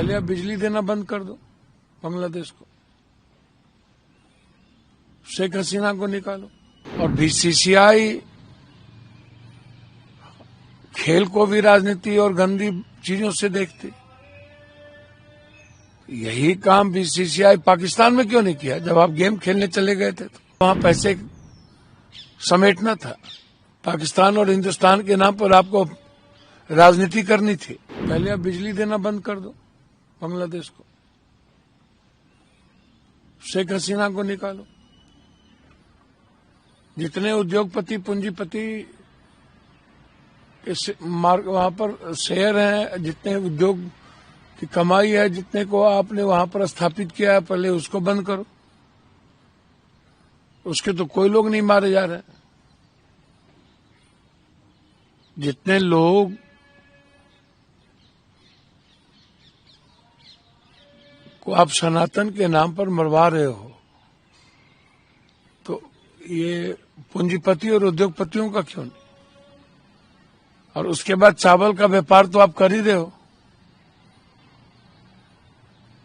पहले आप बिजली देना बंद कर दो बांग्लादेश को, शेख हसीना को निकालो। और बीसीसीआई खेल को भी राजनीति और गंदी चीजों से देखती। यही काम बीसीसीआई पाकिस्तान में क्यों नहीं किया? जब आप गेम खेलने चले गए थे तो वहां पैसे समेटना था। पाकिस्तान और हिंदुस्तान के नाम पर आपको राजनीति करनी थी। पहले आप बिजली देना बंद कर दो बांग्लादेश को, शेख हसीना को निकालो। जितने उद्योगपति पूंजीपति वहां पर शेयर हैं, जितने उद्योग की कमाई है, जितने को आपने वहां पर स्थापित किया है, पहले उसको बंद करो। उसके तो कोई लोग नहीं मारे जा रहे। जितने लोग को आप सनातन के नाम पर मरवा रहे हो, तो ये पूंजीपति और उद्योगपतियों का क्यों नहीं? और उसके बाद चावल का व्यापार तो आप कर ही रहे हो,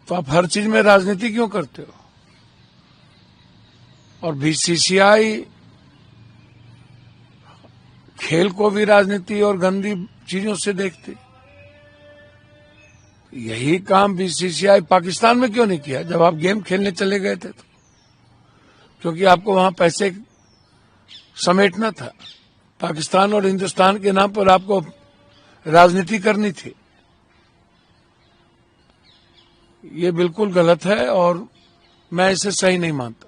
तो आप हर चीज में राजनीति क्यों करते हो? और बीसीसीआई खेल को भी राजनीति और गंदी चीजों से देखती। यही काम बीसीसीआई पाकिस्तान में क्यों नहीं किया? जब आप गेम खेलने चले गए थे तो, क्योंकि आपको वहां पैसे समेटना था। पाकिस्तान और हिंदुस्तान के नाम पर आपको राजनीति करनी थी। ये बिल्कुल गलत है और मैं इसे सही नहीं मानता।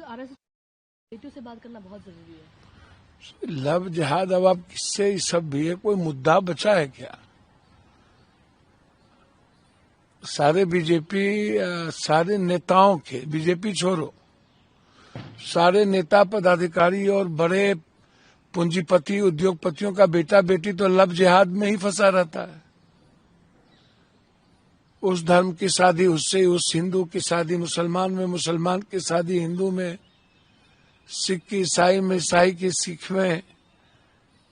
आरएसएस से बात करना बहुत जरूरी है। लव जिहाद, अब आप किससे सब भी है? कोई मुद्दा बचा है क्या? सारे बीजेपी, सारे नेताओं के, बीजेपी छोड़ो, सारे नेता पदाधिकारी और बड़े पूंजीपति उद्योगपतियों का बेटा बेटी तो लव जिहाद में ही फंसा रहता है। उस धर्म की शादी उससे, उस हिंदू की शादी मुसलमान में, मुसलमान की शादी हिंदू में, सिख की ईसाई में, ईसाई की सिख में।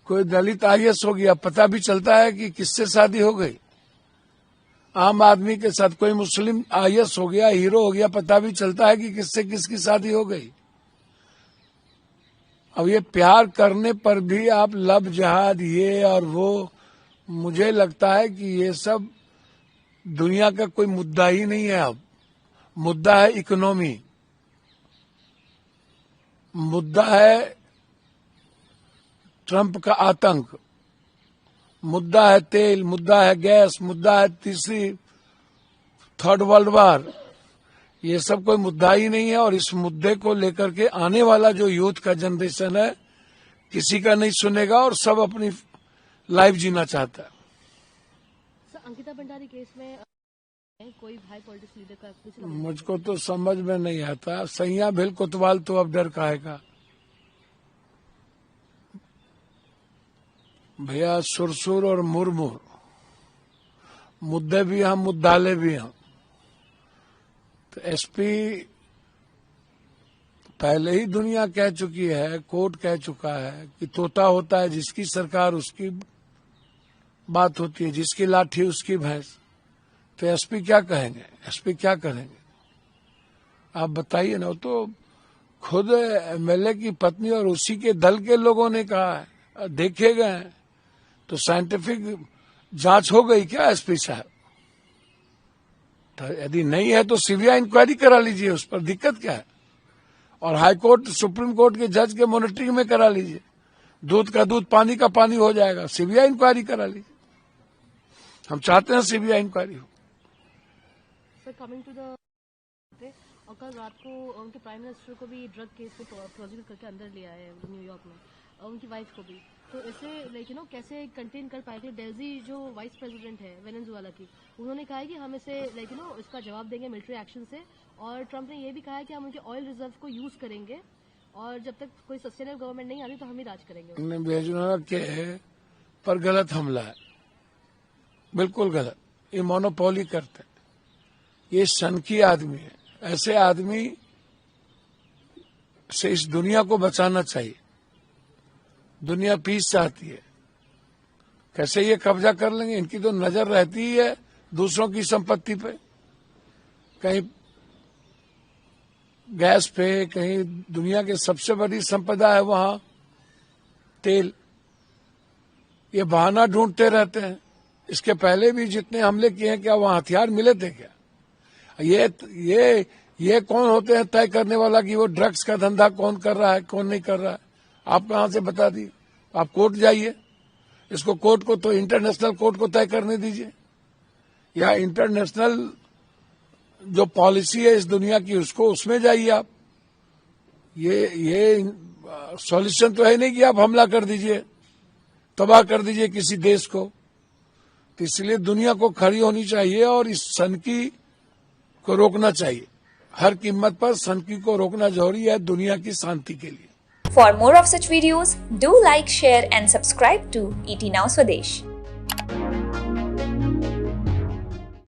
कोई दलित आईएएस हो गया, पता भी चलता है कि किससे शादी हो गई। आम आदमी के साथ कोई मुस्लिम आईएएस हो गया, हीरो हो गया, पता भी चलता है कि किससे किसकी शादी हो गई। अब ये प्यार करने पर भी आप लव जिहाद ये और वो, मुझे लगता है कि ये सब दुनिया का कोई मुद्दा ही नहीं है। अब मुद्दा है इकोनॉमी, मुद्दा है ट्रंप का आतंक, मुद्दा है तेल, मुद्दा है गैस, मुद्दा है तीसरी थर्ड वर्ल्ड वार। ये सब कोई मुद्दा ही नहीं है। और इस मुद्दे को लेकर के आने वाला जो यूथ का जनरेशन है, किसी का नहीं सुनेगा और सब अपनी लाइफ जीना चाहता है। अंकिता भंडारी केस में कोई हाई पॉलिटिक्स लीडर का कुछ मुझको तो समझ में नहीं आता। सैया भेल कोतवाल तो अब डर काहेगा भैया। सुरसुर और मुरमुर मुद्दे भी हम, मुद्दाले भी हम। तो एसपी पहले ही दुनिया कह चुकी है, कोर्ट कह चुका है कि तोता होता है जिसकी सरकार उसकी बात होती है, जिसकी लाठी उसकी भैंस। तो एसपी क्या कहेंगे? एसपी क्या करेंगे? आप बताइए ना। तो खुद एमएलए की पत्नी और उसी के दल के लोगों ने कहा है, देखे गए। तो साइंटिफिक जांच हो गई क्या एसपी साहब? तो यदि नहीं है तो सीबीआई इंक्वायरी करा लीजिए, उस पर दिक्कत क्या है? और हाई कोर्ट, सुप्रीम कोर्ट के जज के मॉनिटरिंग में करा लीजिए। दूध का दूध, पानी का पानी हो जाएगा। सीबीआई इंक्वायरी करा लीजिए। हम चाहते हैं सीबीआई इंक्वायरी हो। सर, कमिंग टू द, और कल रात को उनके प्राइम मिनिस्टर को भी ड्रग केस में प्रोसिक्यूट करके अंदर ले आए न्यूयॉर्क में, उनकी वाइफ को भी। तो इसे कैसे कंटेन कर पाएंगे? डेल्जी जो वाइस प्रेसिडेंट है वेनेजुएला की, उन्होंने कहा है कि हम इसे इसका जवाब देंगे मिलिट्री एक्शन से। और ट्रंप ने ये भी कहा है कि हम उनके ऑयल रिजर्व को यूज करेंगे और जब तक कोई सस्टेनेबल गवर्नमेंट नहीं आती तो हम ही राज करेंगे। वेनेजुएला के पर गलत हमला है, बिल्कुल गलत। ये मोनोपोली करते हैं। ये सनकी आदमी है। ऐसे आदमी से इस दुनिया को बचाना चाहिए। दुनिया पीस चाहती है। कैसे ये कब्जा कर लेंगे? इनकी तो नजर रहती ही है दूसरों की संपत्ति पे, कहीं गैस पे, कहीं दुनिया की सबसे बड़ी संपदा है वहां तेल। ये बहाना ढूंढते रहते हैं। इसके पहले भी जितने हमले किए हैं, क्या वहां हथियार मिले थे क्या? ये कौन होते हैं तय करने वाला कि वो ड्रग्स का धंधा कौन कर रहा है, कौन नहीं कर रहा है? आप कहां से बता दिए? आप कोर्ट जाइए, इसको कोर्ट को तो इंटरनेशनल कोर्ट को तय करने दीजिए, या इंटरनेशनल जो पॉलिसी है इस दुनिया की उसको, उसमें जाइए आप। ये सॉल्यूशन तो है नहीं कि आप हमला कर दीजिए, तबाह कर दीजिए किसी देश को। तो इसलिए दुनिया को खड़ी होनी चाहिए और इस सनकी को रोकना चाहिए। हर कीमत पर सनकी को रोकना जरूरी है दुनिया की शांति के लिए। For more of such videos, do like, share and subscribe to ET Now Swadesh.